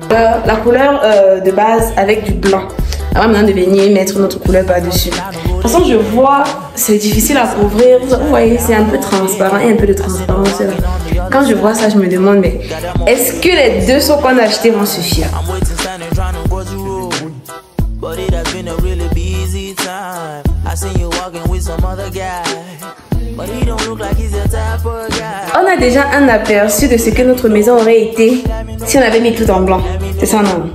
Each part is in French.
La couleur de base avec du blanc. Avant maintenant de venir mettre notre couleur par-dessus. De toute façon, je vois, c'est difficile à couvrir. Vous voyez, c'est un peu transparent et un peu de transparence là. Quand je vois ça, je me demande, mais est-ce que les deux sauts qu'on a achetés vont suffire? On a déjà un aperçu de ce que notre maison aurait été si on avait mis tout en blanc. C'est ça, non?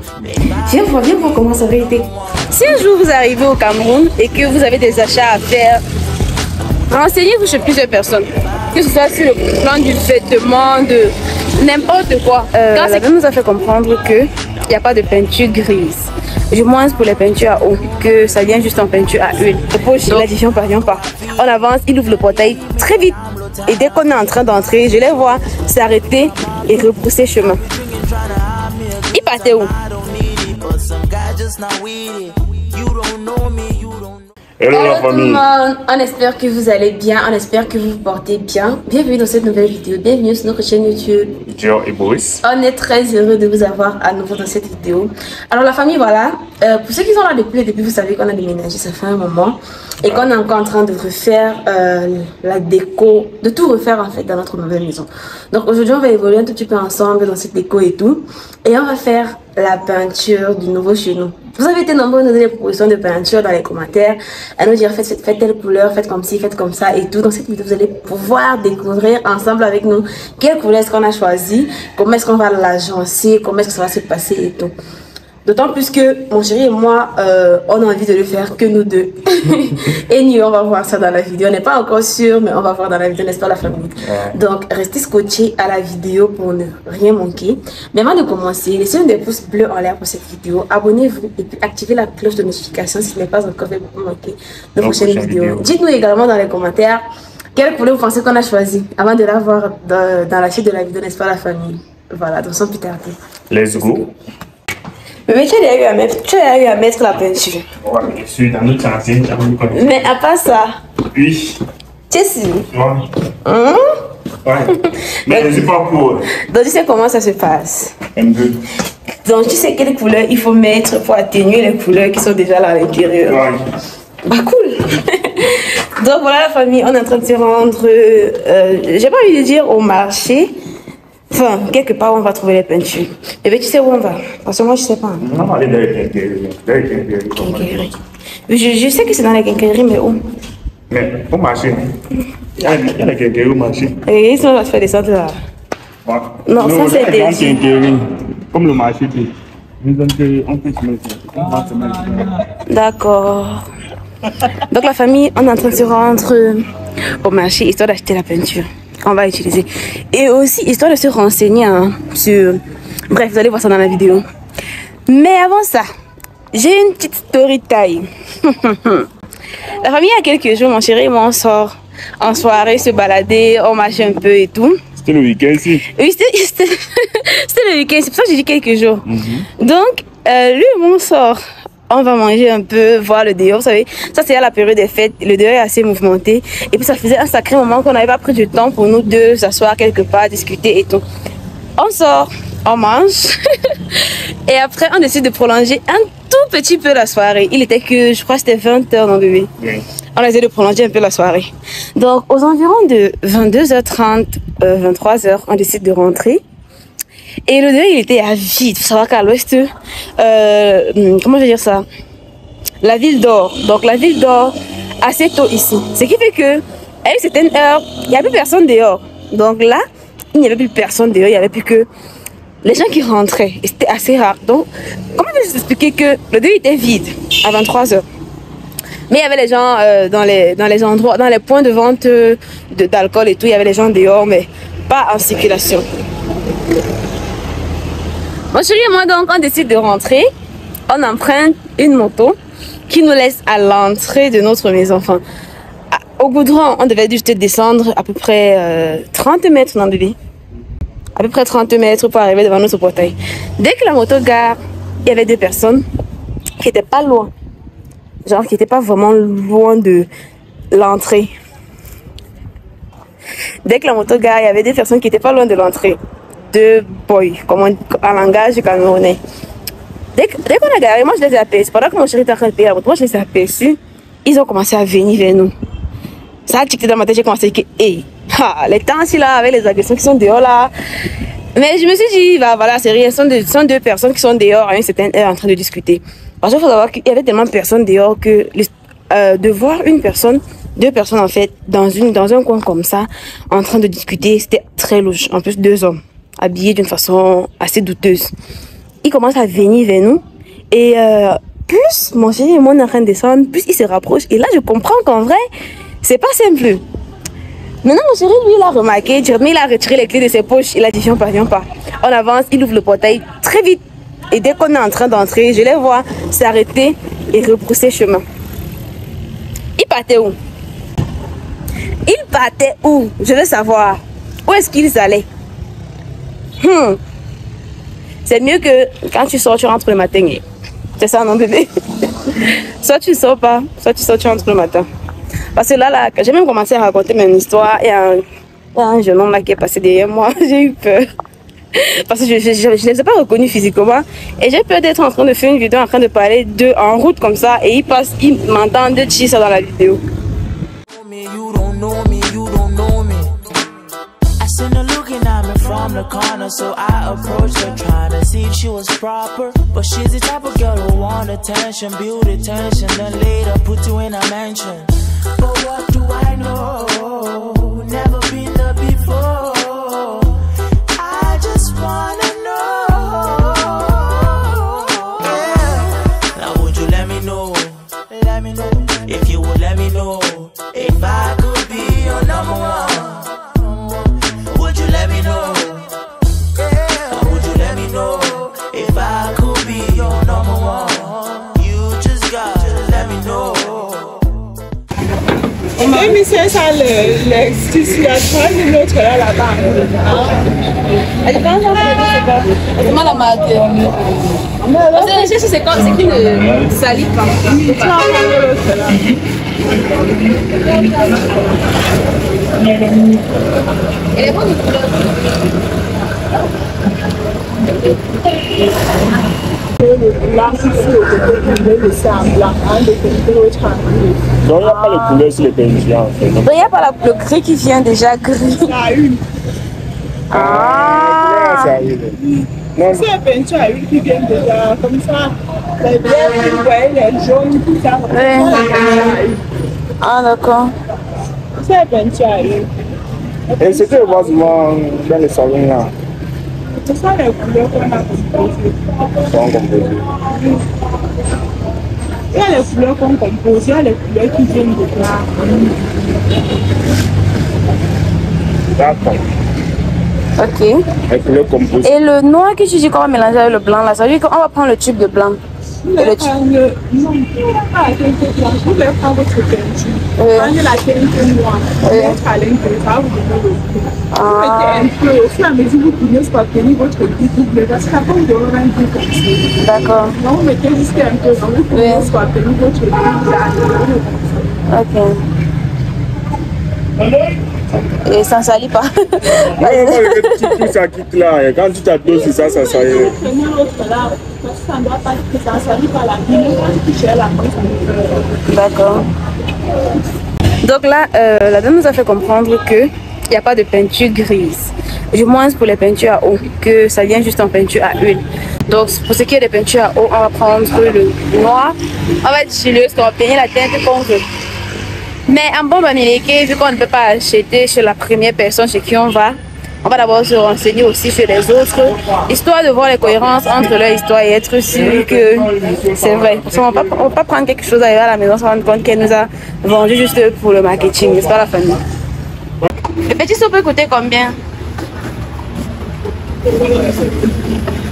Viens voir comment ça aurait été. Si un jour vous arrivez au Cameroun et que vous avez des achats à faire, renseignez-vous chez plusieurs personnes. Que ce soit sur le plan du vêtement, de n'importe quoi. La dame nous a fait comprendre qu'il n'y a pas de peinture grise. Du moins pour les peintures à eau, que ça vient juste en peinture à huile. La diffusion parvient pas. On avance, il ouvre le portail très vite. Et dès qu'on est en train d'entrer, je les vois s'arrêter et rebrousser chemin. Il partait où? Hello la famille. Tout le monde, on espère que vous allez bien, on espère que vous vous portez bien. Bienvenue dans cette nouvelle vidéo, bienvenue sur notre chaîne YouTube Dior et Boris. On est très heureux de vous avoir à nouveau dans cette vidéo. Alors la famille, voilà, pour ceux qui sont là depuis le début, vous savez qu'on a déménagé, ça fait un moment. Et qu'on est encore en train de refaire la déco, de tout refaire en fait dans notre nouvelle maison. Donc aujourd'hui on va évoluer un tout petit peu ensemble dans cette déco et tout. Et on va faire la peinture du nouveau chez nous. Vous avez été nombreux à nous donner des propositions de peinture dans les commentaires, à nous dire faites telle couleur, faites comme ci, faites comme ça et tout. Dans cette vidéo, vous allez pouvoir découvrir ensemble avec nous quelle couleur est-ce qu'on a choisi, comment est-ce qu'on va l'agencer, comment est-ce que ça va se passer et tout. D'autant plus que mon chéri et moi, on a envie de le faire que nous deux. Et nous, on va voir ça dans la vidéo. On n'est pas encore sûr, mais on va voir dans la vidéo, n'est-ce pas la famille? Donc, restez scotchés à la vidéo pour ne rien manquer. Mais avant de commencer, laissez des pouces bleus en l'air pour cette vidéo. Abonnez-vous et puis activez la cloche de notification si ce n'est pas encore fait pour manquer de prochaines vidéos. Dites-nous également dans les commentaires quelle couleur vous pensez qu'on a choisi avant de la voir dans la suite de la vidéo, n'est-ce pas la famille? Voilà, donc sans plus tarder. Let's go. Mais tu as eu à mettre la peinture. Ouais, bien sûr, dans notre chantier, mais à part ça. Oui. Tu es sûr? Ouais. Ouais. Mais je suis pas pour. Donc tu sais comment ça se passe? Un peu. Donc tu sais quelle couleur il faut mettre pour atténuer les couleurs qui sont déjà là à l'intérieur. Ouais. Bah cool. Donc voilà la famille, on est en train de se rendre, j'ai pas envie de dire au marché. Enfin, quelque part, on va trouver les peintures. Et bien, tu sais où on va? Parce que moi, je sais pas. On va aller dans les quincailleries. Je sais que c'est dans les quincailleries, mais où? Mais au marché. Il y a les quincailleries au marché. Et ils sont là, tu fais descendre là. Ouais. Non, ça c'est des quincailleries. Comme le marché, on peut se mettre. D'accord. Donc, la famille, on est en train de se rendre au marché histoire d'acheter la peinture qu'on va utiliser. Et aussi, histoire de se renseigner sur... Bref, vous allez voir ça dans la vidéo. Mais avant ça, j'ai une petite story time. La famille, il y a quelques jours, mon chéri et moi, on sort en soirée, se balader, on marche un peu et tout. C'était le week-end ici? Oui, c'était le week-end, c'est pour ça que j'ai dit quelques jours. Donc, lui et moi, on sort. On va manger un peu, voir le dehors, vous savez, ça c'est à la période des fêtes, le dehors est assez mouvementé. Et puis ça faisait un sacré moment qu'on n'avait pas pris du temps pour nous deux s'asseoir quelque part, discuter et tout. On sort, on mange, et après on décide de prolonger un tout petit peu la soirée. Il était que, je crois que c'était 20h mon bébé. Oui. On a essayé de prolonger un peu la soirée. Donc aux environs de 22h30, 23h, on décide de rentrer. Et le dehors, il était à vide. Il faut savoir qu'à l'ouest, comment je vais dire ça? La ville dort. Donc la ville dort assez tôt ici. Ce qui fait que, à une certaine heure, il n'y avait plus personne dehors. Donc là, il n'y avait plus personne dehors. Il n'y avait plus que les gens qui rentraient. Et c'était assez rare. Donc, comment je vais vous expliquer que le dehors était vide à 23h? Mais il y avait les gens dans les endroits, dans les points de vente d'alcool et tout. Il y avait les gens dehors, mais pas en circulation. Mon chéri et moi, donc, on décide de rentrer. On emprunte une moto qui nous laisse à l'entrée de notre maison. Enfin, au goudron, on devait juste descendre à peu près 30 mètres, non bébé? À peu près 30 mètres pour arriver devant notre portail. Dès que la moto gare, il y avait deux personnes qui n'étaient pas loin. Genre, qui n'étaient pas vraiment loin de l'entrée. Dès que la moto gare, il y avait des personnes qui étaient pas loin de l'entrée. Deux boys, comme en langage camerounais. Dès qu'on a garé, moi je les ai aperçus. Pendant que mon chéri était en train de payer la moto, moi je les ai aperçus. Ils ont commencé à venir vers nous. Ça a ticté dans ma tête, j'ai commencé à dire que, hey, les temps ici là, avec les agressions qui sont dehors là. Mais je me suis dit, bah voilà, c'est rien. Ce sont deux personnes qui sont dehors à une certaine heure en train de discuter. Parce qu'il faut savoir qu'il y avait tellement de personnes dehors que de voir une personne, deux personnes en fait, dans un coin comme ça, en train de discuter, c'était très louche. En plus, deux hommes, habillés d'une façon assez douteuse. Ils commencent à venir vers nous. Et plus mon chéri et moi on est en train de descendre, plus ils se rapprochent. Et là, je comprends qu'en vrai, c'est pas simple. Maintenant, mon chéri, lui, il a remarqué, mais il a retiré les clés de ses poches. Il a dit, viens pas. On avance, il ouvre le portail très vite. Et dès qu'on est en train d'entrer, je les vois s'arrêter et rebrousser chemin. Il partait où? Je veux savoir. Où est-ce qu'ils allaient? C'est mieux que quand tu sors, tu rentres le matin. C'est ça, non, bébé? Soit tu sors pas, soit tu sors, tu rentres le matin. Parce que là, j'ai même commencé à raconter mon histoire. Il y a un jeune homme là qui est passé derrière moi. J'ai eu peur. Parce que je ne les ai pas reconnus physiquement. Et j'ai peur d'être en train de faire une vidéo en train de parler d'eux en route comme ça. Et ils m'entendent dire ça dans la vidéo. From the corner, so I approached her, trying to see if she was proper. But she's the type of girl who want attention, build attention, then later put you in a mansion. But what do I know? Never been there before. I just wanna know. Yeah. Now would you let me know? Let me know. If you would let me know. If I could be your number one. Would you let me know? If I could be your number one, you just gotta let me know. Mais c'est ça le situation de l'autre là-bas. Elle est pas encore c'est pas. C'est mal à marquer. C'est qui ne salit pas. Elle est bonne de couleur. Donc il n'y a pas de couleur sur les peintures en fait. Donc il n'y a pas le gris qui vient déjà gris. C'est la peinture à huile qui vient déjà comme ça. Les verts, les jaunes, tout ça. Ah d'accord. C'est la peinture à huile. Et ce que je vois souvent dans les salons là. C'est ça les couleurs qu'on a composées. Il y a les couleurs qu'on compose, il y a les couleurs qui viennent de là. D'accord. Ok. Les couleurs composées. Et le noir que tu dis qu'on va mélanger avec le blanc là, ça veut dire qu'on va prendre le tube de blanc. Non, vous pouvez prendre votre peinture. Prenez la teinte noire. Mettre à l'intérieur, ça va vous donner le goût. Vous mettez un peu, au fur et à mesure vous pouvez obtenir votre goût double. Parce qu'après vous aurez un goût comme ça. D'accord. Donc vous mettez juste un peu, donc vous pouvez obtenir votre goût. Ok. Et ça ne salit pas. Non, le petit truc ça quitte là. Et quand tu t'attends sur ça, ça salit. Prenez l'autre là. Parce que ça ne doit pas que ça salit pas la vie. Quand tu cherches la main, ça ne d'accord. Donc là, la dame nous a fait comprendre qu'il n'y a pas de peinture grise. Du moins pour les peintures à eau, que ça vient juste en peinture à huile. Donc pour ce qui est des peintures à eau, on va prendre le noir. On va être chileuse, on va peigner la teinte qu'on veut. Mais en bon bamileke, vu qu'on ne peut pas acheter chez la première personne chez qui on va d'abord se renseigner aussi sur les autres, histoire de voir les cohérences entre leur histoire et être sûr que c'est vrai. Parce qu'on ne va pas prendre quelque chose à la maison, se rendre compte qu'elle nous a vendu juste pour le marketing, n'est-ce pas la famille? Le petit saut peut coûter combien?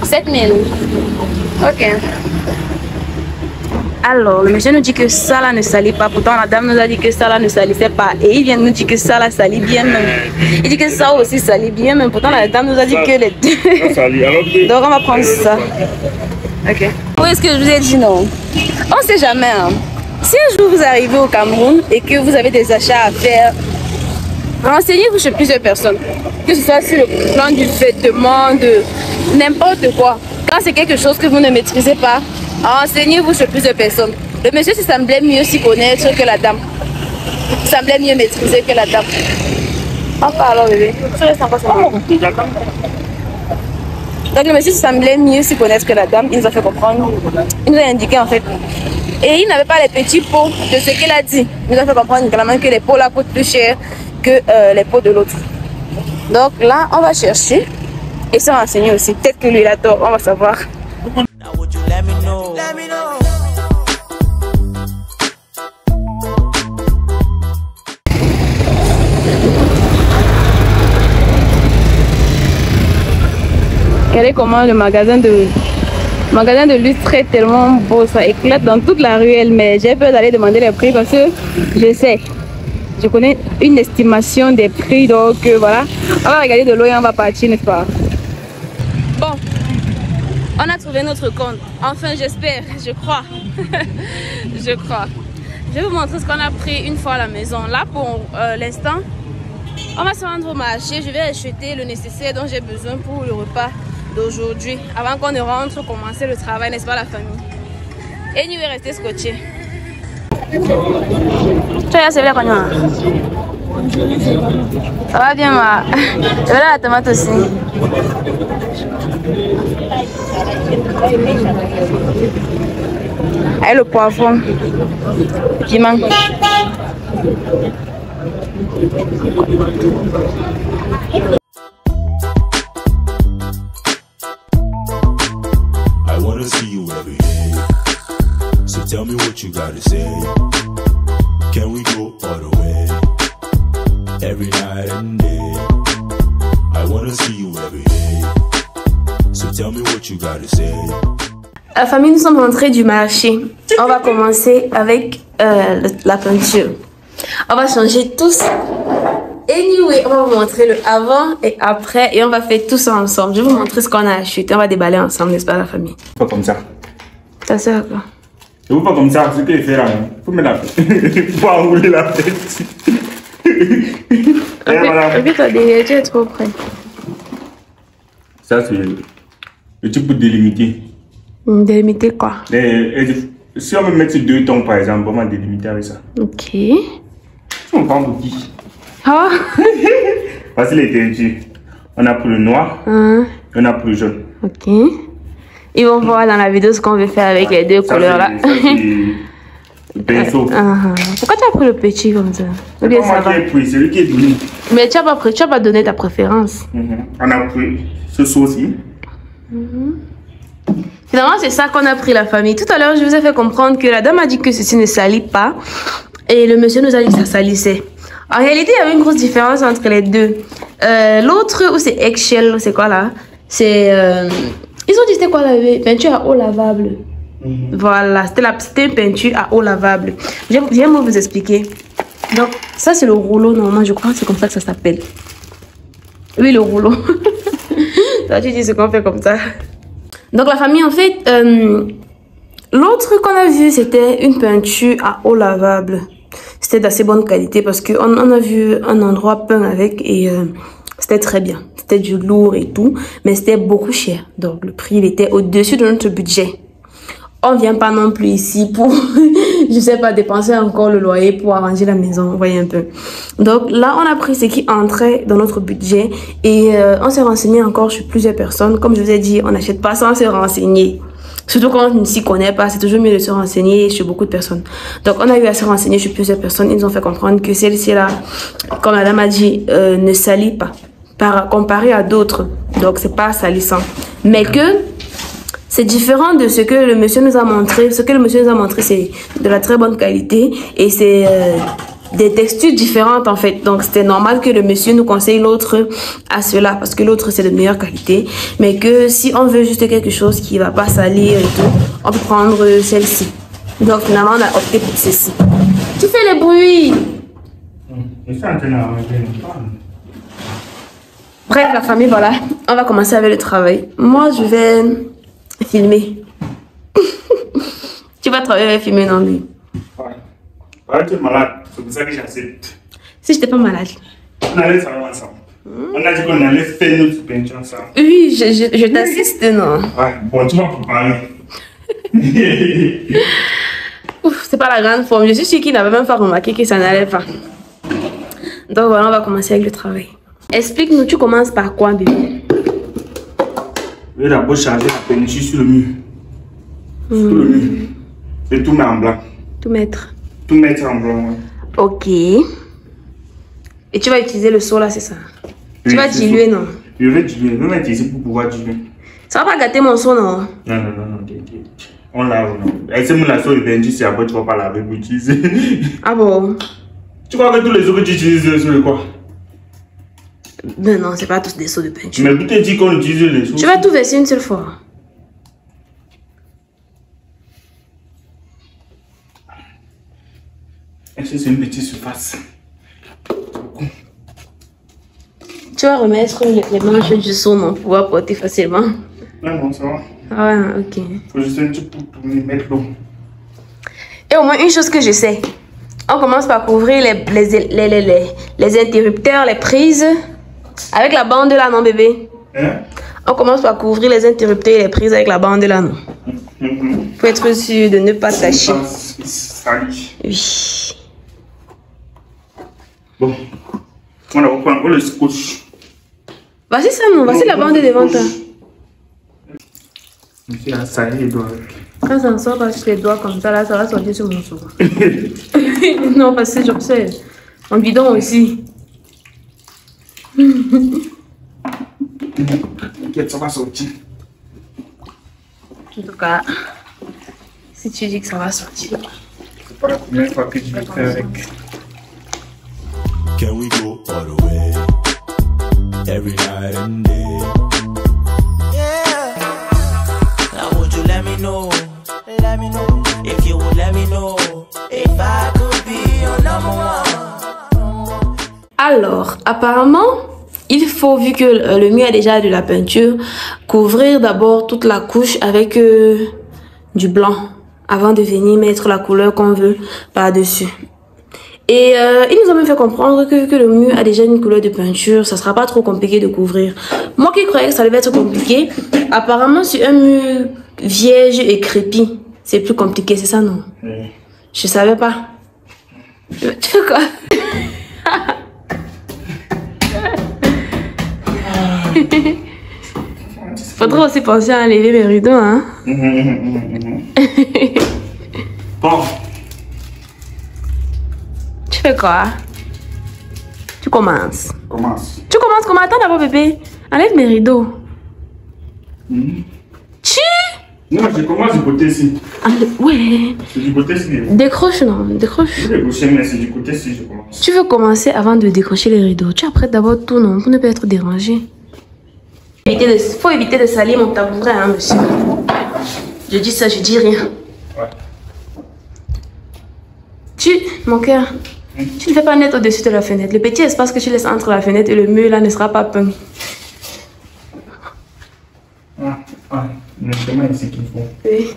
7 000. Ok. Alors, le monsieur nous dit que ça là ne salit pas. Pourtant, la dame nous a dit que ça là ne salissait pas. Et il vient nous dire que ça là salit bien même. Il dit que ça aussi salit bien même. Pourtant, la dame nous a dit que les deux. Donc, on va prendre ça. Ok. Où est-ce que je vous ai dit non? On ne sait jamais. Hein. Si un jour vous arrivez au Cameroun et que vous avez des achats à faire Renseignez-vous chez plusieurs personnes, que ce soit sur le plan du vêtement, de n'importe quoi. Quand c'est quelque chose que vous ne maîtrisez pas, renseignez-vous chez plusieurs personnes. Le monsieur se semblait mieux s'y connaître que la dame. Il semblait mieux maîtriser que la dame. Enfin alors bébé, tu restes encore sur moi. Donc le monsieur semblait mieux s'y connaître que la dame. Il nous a fait comprendre. Il nous a indiqué en fait. Et il n'avait pas les petits pots de ce qu'il a dit. Il nous a fait comprendre que les pots là coûtent plus cher que les pots de l'autre. Donc là, on va chercher et se renseigner aussi. Peut-être que lui il a tort, on va savoir. Regardez comment le magasin de lustre est tellement beau, ça éclate dans toute la ruelle, mais j'ai peur d'aller demander les prix parce que je connais une estimation des prix, donc voilà, on va regarder de l'eau et on va partir, n'est-ce pas? Bon, on a trouvé notre compte, enfin j'espère, je crois, je crois. Je vais vous montrer ce qu'on a pris une fois à la maison. Là pour l'instant, on va se rendre au marché, je vais acheter le nécessaire dont j'ai besoin pour le repas d'aujourd'hui, avant qu'on ne rentre, commencer le travail, n'est-ce pas la famille? Et nous allons rester scotchés. Ça va bien ma. Je vais la tomate aussi. Et le poivron. Piment. I wanna see you every day. So tell me what you gotta say. Can we go all the way? Every night and day. I wanna see you every day. So tell me what you gotta say. La famille, nous sommes rentrés du marché. On va commencer avec la peinture. On va changer tous. Anyway, on va vous montrer le avant et après et on va faire tout ça ensemble. Je vais vous montrer ce qu'on a acheté. On va déballer ensemble, n'est-ce pas la famille? Pas comme ça. Ça sert à quoi? Je vous pas comme ça, ce qu'il fait là. Faut me la faire. Faut enrouler la tête. Et puis toi, déjà, tu es trop près. Ça, c'est le type de délimiter. Délimiter quoi? Si on veut mettre 2 tons par exemple, on va délimiter avec ça. Ok. On prend beaucoup. Ah. Voici les teintures. On a pour le noir, on a pour le jaune. Ok. Ils vont voir dans la vidéo ce qu'on veut faire avec les deux couleurs là. Le pinceau. Pourquoi tu as pris le petit comme ça? C'est pas moi qui ai pris, c'est lui qui est donné. Mais tu n'as pas donné ta préférence. On a pris ce sauce-ci. Finalement, c'est ça qu'on a pris la famille. Tout à l'heure, je vous ai fait comprendre que la dame a dit que ceci ne salit pas. Et le monsieur nous a dit que ça salissait. En réalité, il y avait une grosse différence entre les deux. L'autre, où c'est eggshell, c'est quoi là? C'est... ils ont dit c'était quoi la peinture à eau lavable. Voilà, c'était une peinture à eau lavable. Viens moi vous expliquer. Donc, ça c'est le rouleau, normalement, je crois que c'est comme ça que ça s'appelle. Oui, le rouleau. Toi, tu dis ce qu'on fait comme ça. Donc, la famille, en fait, l'autre qu'on a vu, c'était une peinture à eau lavable. C'était d'assez bonne qualité parce qu'on a vu un endroit peint avec et c'était très bien. C'était du lourd et tout, mais c'était beaucoup cher. Donc, le prix, il était au-dessus de notre budget. On vient pas non plus ici pour, je sais pas, dépenser encore le loyer pour arranger la maison, vous voyez un peu. Donc là, on a pris ce qui entrait dans notre budget et on s'est renseigné encore sur plusieurs personnes. Comme je vous ai dit, on n'achète pas sans se renseigner. Surtout quand on ne s'y connaît pas, c'est toujours mieux de se renseigner sur beaucoup de personnes. Donc on a eu à se renseigner sur plusieurs personnes. Ils nous ont fait comprendre que celle-ci là, comme la dame a dit, ne salit pas, comparé à d'autres. Donc c'est pas salissant. Mais que... c'est différent de ce que le monsieur nous a montré. Ce que le monsieur nous a montré, c'est de la très bonne qualité et c'est des textures différentes en fait. Donc c'était normal que le monsieur nous conseille l'autre à cela parce que l'autre c'est de meilleure qualité. Mais que si on veut juste quelque chose qui va pas salir et tout, on peut prendre celle-ci. Donc finalement on a opté pour celle-ci. Tu fais les bruits. Bref la famille, voilà. On va commencer avec le travail. Moi je vais... filmer. Tu vas travailler avec filmer, non, lui? Ouais. Ouais, tu es malade. C'est pour ça que j'accepte. Si je n'étais pas malade. On allait travailler ensemble. On a dit qu'on allait faire notre peinture ensemble. Oui, je t'assiste, non? Ouais, bon, tu vas préparer. Ouf, c'est pas la grande forme. Je suis sûre qu'il n'avait même pas remarqué que ça n'allait pas. Donc voilà, on va commencer avec le travail. Explique-nous, tu commences par quoi, bébé? Je vais d'abord charger la peinture sur le mur. Sur le mur. Et tout mettre en blanc. Tout mettre. Tout mettre en blanc, ouais. Ok. Et tu vas utiliser le seau là, c'est ça? Oui, tu vas diluer, non? Je vais diluer. Je vais mettre ici pour pouvoir diluer. Ça va pas gâter mon seau, non? Non. On lave, non. Et c'est mon lasso de peinture, c'est après tu vas pas laver pour utiliser. Ah bon? Tu crois que tous les seaux que tu utilises, c'est quoi? Non, c'est pas tous des seaux de peinture. Mais tu dit qu'on utilise les seaux. Tu vas tout verser une seule fois. Est-ce que c'est une petite surface? Tu vas remettre les manches du seau, non, pour pouvoir porter facilement. Non, ça va. Ah ouais, ok. Faut juste un petit peu tourner, mettre l'eau. Et au moins une chose que je sais. On commence par couvrir les interrupteurs, les prises. Avec la bande là, non, bébé? Hein? On commence par couvrir les interrupteurs et les prises avec la bande là, non? Pour être sûr de ne pas tâcher. Sali. Oui. Bon. On va reprendre le scotch. Voici ça, non? Voici la bande devant toi. Monsieur a sali les doigts. Quand ça ne sort pas sur les doigts comme ça, là, ça va sortir sur mon sourd. Non, parce que j'observe. Mon bidon aussi. T'inquiète, ça va sortir. En tout cas, si tu dis que ça va sortir. C'est pas la première fois que je vais faire avec. Can we go all the way? Every night and day. Yeah. Now would you let me know? Let me know. If you would let me know. If I could be your number one. Alors, apparemment, il faut, vu que le mur a déjà de la peinture, couvrir d'abord toute la couche avec du blanc avant de venir mettre la couleur qu'on veut par-dessus. Et ils nous ont même fait comprendre que le mur a déjà une couleur de peinture, ça sera pas trop compliqué de couvrir. Moi qui croyais que ça devait être compliqué, apparemment sur un mur vierge et crépi, c'est plus compliqué, c'est ça, non? Oui. Je savais pas. Tu fais quoi? Faudrait aussi penser à enlever mes rideaux, hein? Bon. Tu fais quoi? Tu commences. Commence. Tu commences comment? Attends d'abord, bébé. Enlève mes rideaux. Tu... Non, je commence du côté ici. Ouais. C'est du côté ici. Décroche, non? Décroche. Je vais décrocher, mais c'est du côté ici, je commence. Tu veux commencer avant de décrocher les rideaux. Tu apprêtes d'abord tout, non? Pour ne pas être dérangé. Faut éviter de salir mon tabouret, hein, monsieur. Je dis ça, je dis rien. Ouais. Mon cœur, tu ne fais pas net au-dessus de la fenêtre. Le petit espace que tu laisses entre la fenêtre et le mur, là, ne sera pas peint. Le chemin ici qu'il faut. Oui.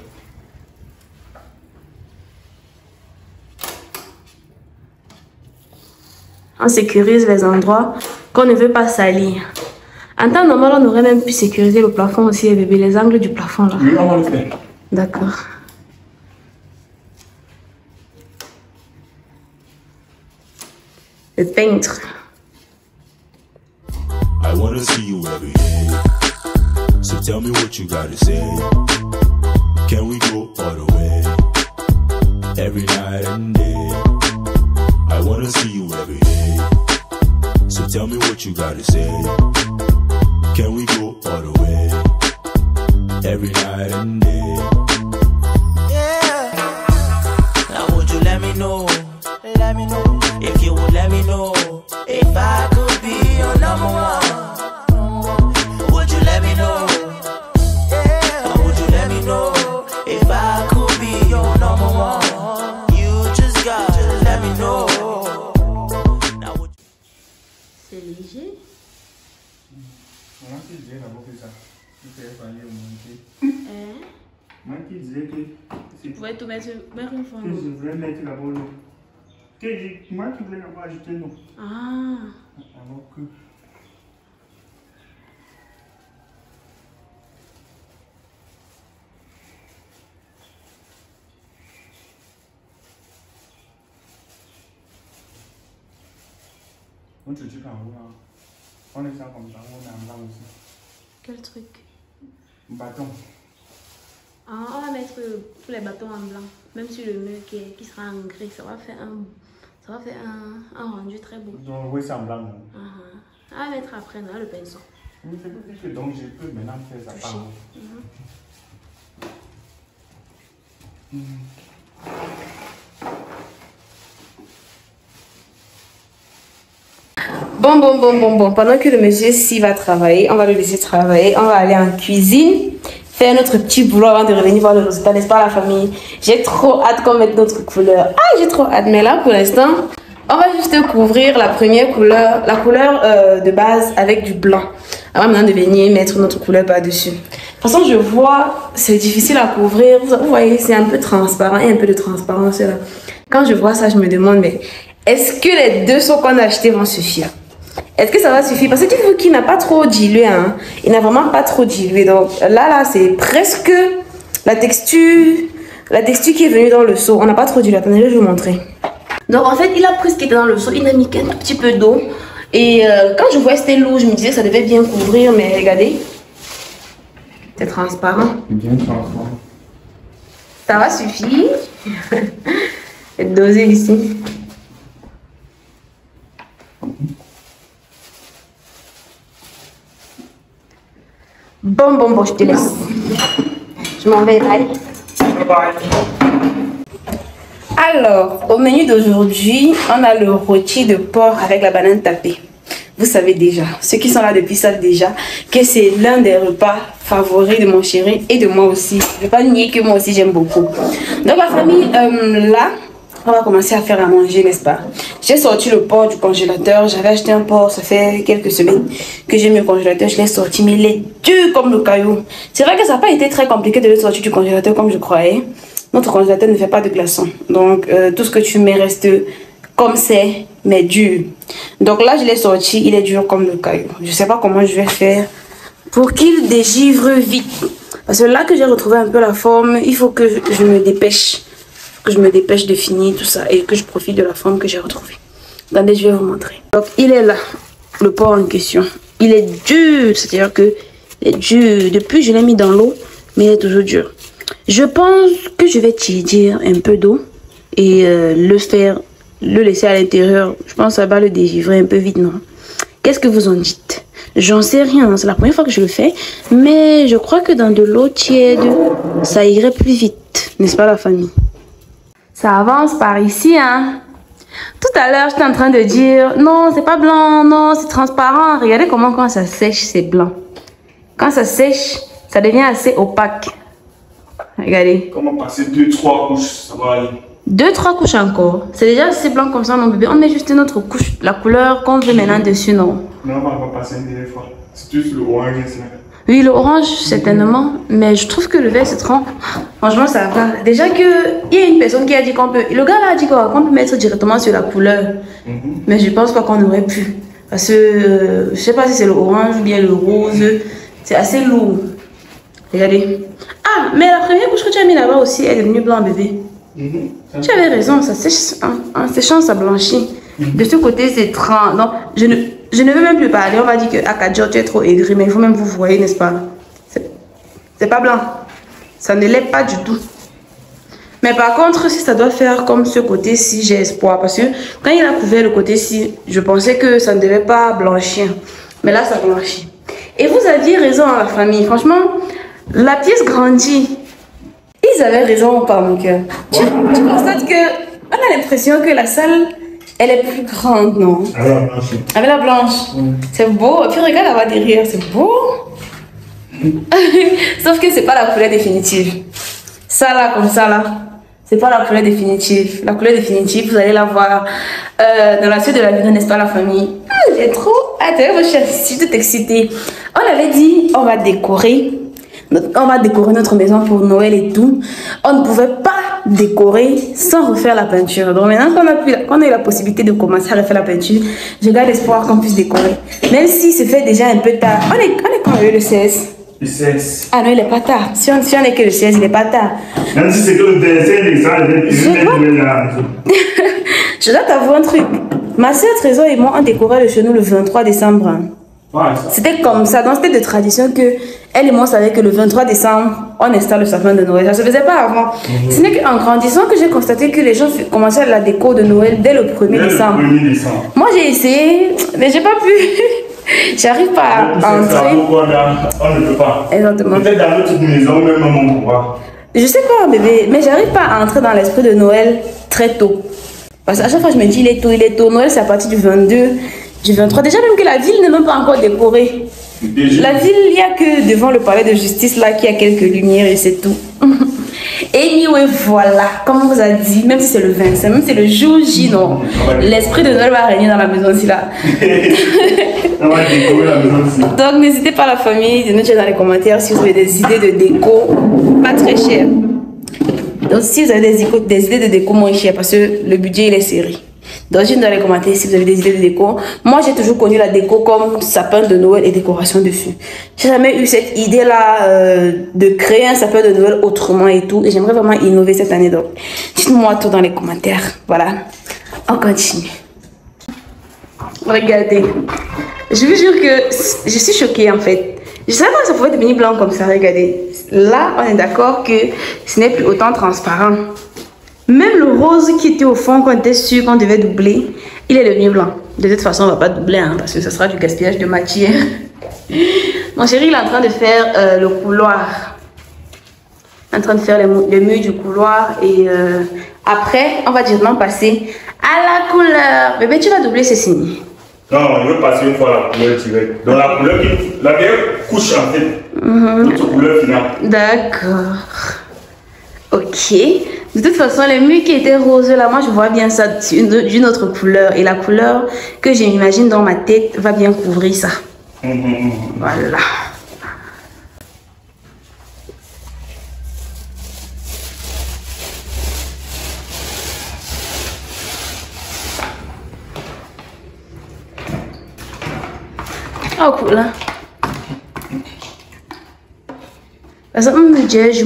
On sécurise les endroits qu'on ne veut pas salir. En temps normal, on aurait même pu sécuriser le plafond aussi, bébé, les angles du plafond là. Oui, on va le faire. D'accord. Le peintre. I wanna see you every day. So tell me what you gotta say. Can we go all the way? Every night and day. I wanna see you every day. So tell me what you gotta say. Can we go all the way? Every night and day. Yeah. Now would you let me know? Let me know. If you would let me know. If I could be your number one. Would you let me know? Yeah. Or would you let me know? If I could be your number one. You just gotta let me know. Now would you... C'est léger. Moi qui disais d'abord que ça. Il fallait monter. Hein? Moi qui disais que. Tu pouvais tout mettre une fois. Que je voulais mettre d'abord l'eau. Moi qui voulais d'abord ajouter l'eau. Ah. On te dit qu'en haut, là, on est ça comme ça, on est en bas aussi. Quel truc? Bâton. Ah, on va mettre tous les bâtons en blanc. Même sur le mur qui sera en gris, ça va faire un rendu très beau. Donc, oui, c'est en blanc. On va mettre après dans le pinceau. Donc, je peux maintenant faire ça par là. Bon. Pendant que le monsieur s'y va travailler, on va le laisser travailler. On va aller en cuisine, faire notre petit boulot avant de revenir voir le résultat, n'est-ce pas la famille? J'ai trop hâte qu'on mette notre couleur. Ah, j'ai trop hâte. Mais là, pour l'instant, on va juste couvrir la première couleur, la couleur de base avec du blanc. Avant maintenant de venir mettre notre couleur par-dessus. De toute façon, je vois, c'est difficile à couvrir. Vous voyez, c'est un peu transparent et un peu de transparence là. Quand je vois ça, je me demande, mais est-ce que les 2 seaux qu'on a achetés vont suffire? Est-ce que ça va suffire? Parce que dites-vous qu'il n'a pas trop dilué, hein. Il n'a vraiment pas trop dilué. Donc là, c'est presque la texture qui est venue dans le seau. On n'a pas trop dilué. Attendez, je vais vous montrer. Donc en fait, il a pris ce qui était dans le seau. Il a mis qu'un petit peu d'eau. Et quand je voyais c'était lourd, je me disais que ça devait bien couvrir. Mais regardez, c'est transparent. Bien transparent. Ça va suffire. Je vais doser ici. Bon, je te laisse. Je m'en vais, bye. Bye. Alors, au menu d'aujourd'hui, on a le rôti de porc avec la banane tapée. Vous savez déjà, ceux qui sont là depuis savent déjà que c'est l'un des repas favoris de mon chéri et de moi aussi. Je ne vais pas nier que moi aussi j'aime beaucoup. Donc la famille, là, on va commencer à faire à manger, n'est-ce pas? J'ai sorti le porc du congélateur. J'avais acheté un porc, ça fait quelques semaines que j'ai mis au congélateur. Je l'ai sorti, mais il est dur comme le caillou. C'est vrai que ça n'a pas été très compliqué de le sortir du congélateur comme je croyais. Notre congélateur ne fait pas de glaçons. Donc, tout ce que tu mets reste comme c'est, mais dur. Donc là, je l'ai sorti, il est dur comme le caillou. Je ne sais pas comment je vais faire pour qu'il dégivre vite. Parce que là que j'ai retrouvé un peu la forme, il faut que je me dépêche. Que je me dépêche de finir tout ça et que je profite de la forme que j'ai retrouvée. Attendez, je vais vous montrer. Donc, il est là, le porc en question. Il est dur, c'est-à-dire que il est dur. Depuis, je l'ai mis dans l'eau, mais il est toujours dur. Je pense que je vais tiédir un peu d'eau et le laisser à l'intérieur. Je pense que ça va le dégivrer un peu vite, non? Qu'est-ce que vous en dites? J'en sais rien, c'est la première fois que je le fais, mais je crois que dans de l'eau tiède, ça irait plus vite, n'est-ce pas la famille? Ça avance par ici, hein. Tout à l'heure, j'étais en train de dire, non, c'est pas blanc, non, c'est transparent. Regardez comment quand ça sèche, c'est blanc. Quand ça sèche, ça devient assez opaque. Regardez. Comment passer 2-3 couches, ça va aller. 2-3 couches encore. C'est déjà assez blanc comme ça, non, bébé. On met juste une autre couche, la couleur qu'on veut maintenant dessus, non? Non, on va pas passer une dernière fois. C'est juste le orange, là. Oui, l'orange, certainement. Mais je trouve que le vert citron, franchement, ça va. Déjà qu'il y a une personne qui a dit qu'on peut... Le gars là a dit qu'on peut mettre directement sur la couleur. Mais je pense pas qu'on aurait pu. Parce que je sais pas si c'est le orange ou bien le rose. C'est assez lourd. Regardez. Ah, mais la première couche que tu as mis là-bas aussi, elle est devenue blanc, bébé. Tu avais raison, ça sèche. En séchant, ça blanchit. De ce côté, c'est trans. Donc, je ne veux même plus parler. On va dire qu'à 4 jours, tu es trop aigri. Mais il faut même vous voyez, n'est-ce pas? C'est pas blanc. Ça ne l'est pas du tout. Mais par contre, si ça doit faire comme ce côté-ci, j'ai espoir. Parce que quand il a couvert le côté-ci, je pensais que ça ne devait pas blanchir. Mais là, ça blanchit. Et vous aviez raison, la famille. Franchement, la pièce grandit. Ils avaient raison par mon cœur. Tu constates que on a l'impression que la salle, elle est plus grande, non? Avec la blanche. Avec la blanche. C'est beau. Et puis regarde là-bas derrière, c'est beau. Sauf que c'est pas la couleur définitive. Ça là, comme ça là, c'est pas la couleur définitive. La couleur définitive, vous allez la voir dans la suite de la vidéo, n'est-ce pas la famille? J'ai trop hâte. Je suis toute excitée. On avait dit, on va décorer. On va décorer notre maison pour Noël et tout. On ne pouvait pas décorer sans refaire la peinture. Donc maintenant qu'on a eu la possibilité de commencer à refaire la peinture, je garde espoir qu'on puisse décorer. Même si c'est fait déjà un peu tard. On est quand le 16? Le 16. Ah non, il n'est pas tard. Si on est que le 16, il n'est pas tard. Même si c'est que le 16, je dois t'avouer un truc. Ma soeur Trésor et moi, on décorait le chez nous le 23 décembre. Hein. Ouais, C'était comme ça, donc c'était de tradition que elle et moi savaient que le 23 décembre, on installe le sapin de Noël. Ça ne se faisait pas avant. Ce n'est qu'en grandissant que j'ai constaté que les gens commençaient la déco de Noël dès le 1er décembre. Moi j'ai essayé, mais j'ai pas pu. J'arrive pas à entrer. On ne peut pas. Exactement. Peut-être dans notre maison, même on ne peut pas. Je sais pas, bébé, mais j'arrive pas à entrer dans l'esprit de Noël très tôt. Parce qu'à chaque fois, je me dis, il est tôt, il est tôt. Noël, c'est à partir du 22, du 23. Déjà, même que la ville n'est même pas encore décorée. La ville, il n'y a que devant le palais de justice, là, qui a quelques lumières et c'est tout. Et anyway, voilà, comme on vous a dit, même si c'est le 25, même si c'est le jour J, non, l'esprit de Noël va régner dans la maison aussi, là. On va décorer la maison aussi. Donc, n'hésitez pas, la famille, de nous dire dans les commentaires si vous avez des idées de déco pas très chères. Donc, si vous avez des idées de déco moins chères, parce que le budget, il est serré. Donc, dites dans les commentaires si vous avez des idées de déco. Moi, j'ai toujours connu la déco comme sapin de Noël et décoration dessus. J'ai jamais eu cette idée-là de créer un sapin de Noël autrement et tout. Et j'aimerais vraiment innover cette année. Donc, dites-moi tout dans les commentaires. Voilà, on continue. Regardez. Je vous jure que je suis choquée en fait. Je savais pas que ça pouvait devenir blanc comme ça, regardez. Là, on est d'accord que ce n'est plus autant transparent. Même le rose qui était au fond, qu'on était sûr qu'on devait doubler, il est devenu blanc. De toute façon, on va pas doubler, hein, parce que ce sera du gaspillage de matière. Mon chéri, il est en train de faire le couloir. En train de faire les murs du couloir. Et après, on va directement passer à la couleur. Bébé, tu vas doubler ces signes. Non, je veux passer une fois la couleur directe. Donc la couleur, la meilleure couche en fait. Notre couleur finale. D'accord. Ok. De toute façon, les murs qui étaient roses là, moi je vois bien ça d'une autre couleur. Et la couleur que j'imagine dans ma tête va bien couvrir ça. Voilà. Oh, cool là. Parce que je me dis,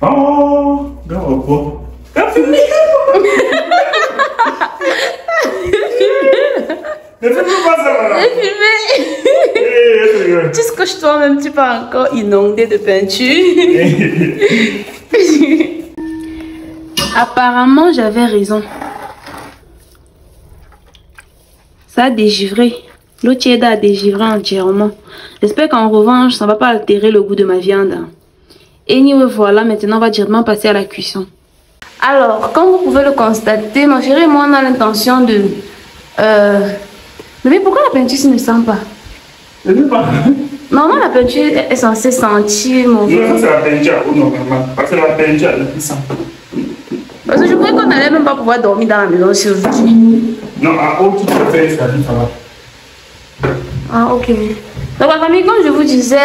oh, non, quoi? T'as filmé? Ne fais pas ça, voilà. Tu scotches toi-même, tu pas encore inondé de peinture. Apparemment, j'avais raison. Ça a dégivré. L'eau tiède a dégivré entièrement. J'espère qu'en revanche, ça ne va pas altérer le goût de ma viande. Et voilà, maintenant on va directement passer à la cuisson. Alors, comme vous pouvez le constater, mon chéri et moi on a l'intention de... Mais pourquoi la peinture ne sent pas? Je ne sais pas. Normalement la peinture est censée sentir mauvais. Non, c'est la peinture à eau normalement. Parce que la peinture elle sent. Parce que je croyais qu'on n'allait même pas pouvoir dormir dans la maison si aujourd'hui. Non, à eau tu peux faire ça, ça va. Ah, ok. Donc la famille, comme je vous disais,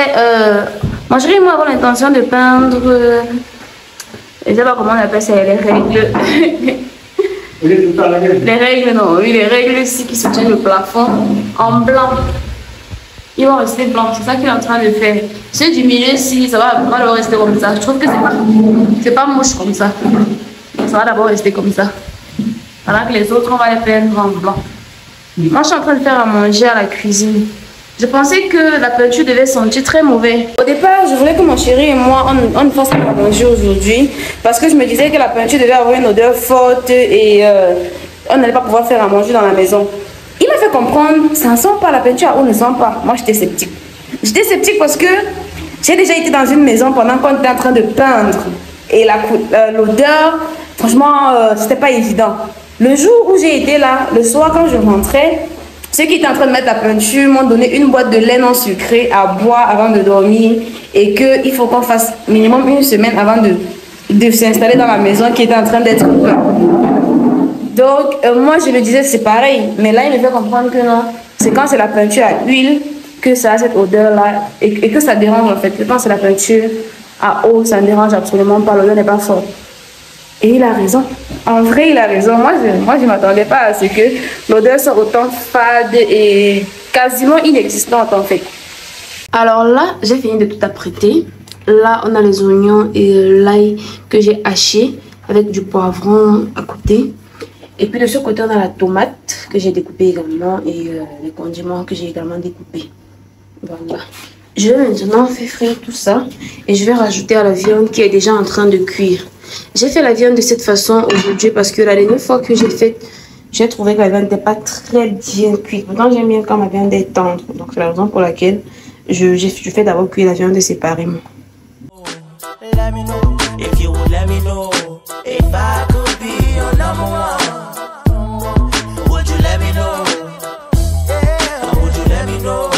mon chéri et moi avons l'intention de peindre, je ne sais pas comment on appelle ça, les règles. Les règles, non, oui, les règles ici qui soutiennent le plafond en blanc. Ils vont rester blancs, c'est ça qu'il est en train de faire. Ceux du milieu, si ça va vraiment rester comme ça. Je trouve que c'est pas moche comme ça. Ça va d'abord rester comme ça. Alors que les autres, on va les peindre en blanc. Moi, je suis en train de faire à manger à la cuisine. Je pensais que la peinture devait sentir très mauvais. Au départ, je voulais que mon chéri et moi, on fasse à manger aujourd'hui. Parce que je me disais que la peinture devait avoir une odeur forte et on n'allait pas pouvoir faire à manger dans la maison. Il m'a fait comprendre, ça ne sent pas, la peinture à eau ne sent pas. Moi, j'étais sceptique. J'étais sceptique parce que j'ai déjà été dans une maison pendant qu'on était en train de peindre. Et l'odeur, franchement, c'était pas évident. Le jour où j'ai été là, le soir quand je rentrais, ceux qui étaient en train de mettre la peinture m'ont donné une boîte de lait non sucré à boire avant de dormir et qu'il faut qu'on fasse minimum une semaine avant de s'installer dans la maison qui était en train d'être pleine. Donc moi je me disais c'est pareil, mais là il me fait comprendre que non, c'est quand c'est la peinture à huile que ça a cette odeur là et que ça dérange en fait. Quand c'est la peinture à eau, ça ne dérange absolument pas, l'odeur n'est pas forte. Et il a raison. En vrai, il a raison. Moi, je ne m'attendais pas à ce que l'odeur soit autant fade et quasiment inexistante en fait. Alors là, j'ai fini de tout apprêter. Là, on a les oignons et l'ail que j'ai haché avec du poivron à côté. Et puis de ce côté, on a la tomate que j'ai découpée également et les condiments que j'ai également découpés. Voilà. Je vais maintenant faire frire tout ça et je vais rajouter à la viande qui est déjà en train de cuire. J'ai fait la viande de cette façon aujourd'hui parce que la dernière fois que j'ai fait, j'ai trouvé que la viande n'était pas très bien cuite. Pourtant, j'aime bien quand ma viande est tendre. Donc, c'est la raison pour laquelle je fais d'abord cuire la viande séparément. Let me know if you would let me know if I could be your number one. Would you let me know? Yeah. Would you let me know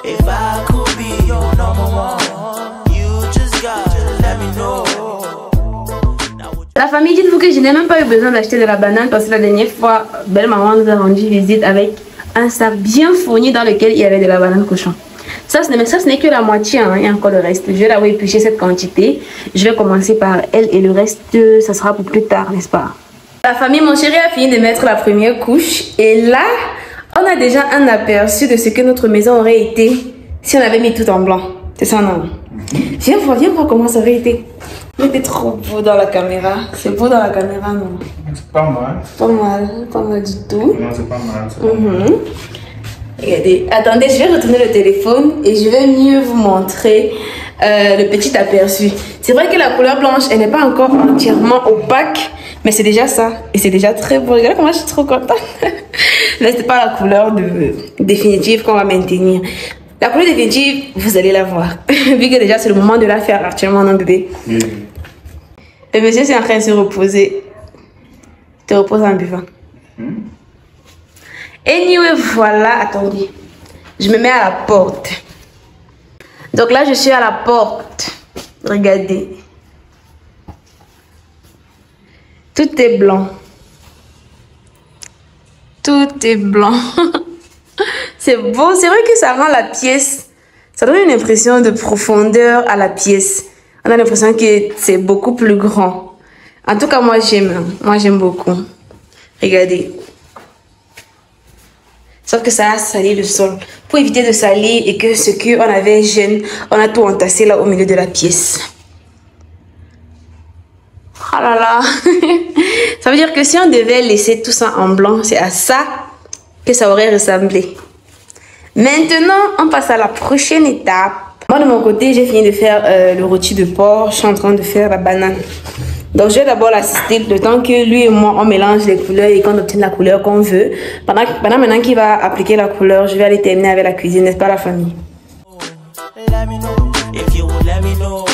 if I could be your number one? You just gotta let me know. La famille, dites-vous que je n'ai même pas eu besoin d'acheter de la banane parce que la dernière fois, belle maman nous a rendu visite avec un sac bien fourni dans lequel il y avait de la banane cochon. Ça, ce n'est que la moitié, hein, il y a encore le reste. Je vais la éplucher cette quantité. Je vais commencer par elle et le reste, ça sera pour plus tard, n'est-ce pas? La famille, mon chéri a fini de mettre la première couche. Et là, on a déjà un aperçu de ce que notre maison aurait été si on avait mis tout en blanc. C'est ça, non? Viens voir comment ça aurait été. C'était trop beau dans la caméra. C'est beau dans la caméra, non? C'est pas mal. Pas mal du tout. Non, c'est pas mal. Regardez, attendez, je vais retourner le téléphone et je vais mieux vous montrer le petit aperçu. C'est vrai que la couleur blanche, elle n'est pas encore entièrement opaque, mais c'est déjà ça. Et c'est déjà très beau. Regardez comment je suis trop contente. Là, c'est pas la couleur définitive qu'on va maintenir. La couleur définitive, vous allez la voir. Vu que déjà, c'est le moment de la faire actuellement, non, bébé? Le monsieur, c'est en train de se reposer. Il te repose en buvant. Anyway, voilà, attendez, je me mets à la porte. Donc là, je suis à la porte. Regardez. Tout est blanc. Tout est blanc. C'est beau, c'est vrai que ça rend la pièce, ça donne une impression de profondeur à la pièce. On a l'impression que c'est beaucoup plus grand. En tout cas, moi j'aime beaucoup. Regardez. Sauf que ça a sali le sol. Pour éviter de salir et que ce qu'on avait gêne, on a tout entassé là au milieu de la pièce. Oh là là. Ça veut dire que si on devait laisser tout ça en blanc, c'est à ça que ça aurait ressemblé. Maintenant, on passe à la prochaine étape. Moi, de mon côté, j'ai fini de faire le rôti de porc. Je suis en train de faire la banane. Donc, je vais d'abord l'assister le temps que lui et moi, on mélange les couleurs et qu'on obtienne la couleur qu'on veut. Pendant maintenant qu'il va appliquer la couleur, je vais aller terminer avec la cuisine, n'est-ce pas la famille? Let me know if you would let me know.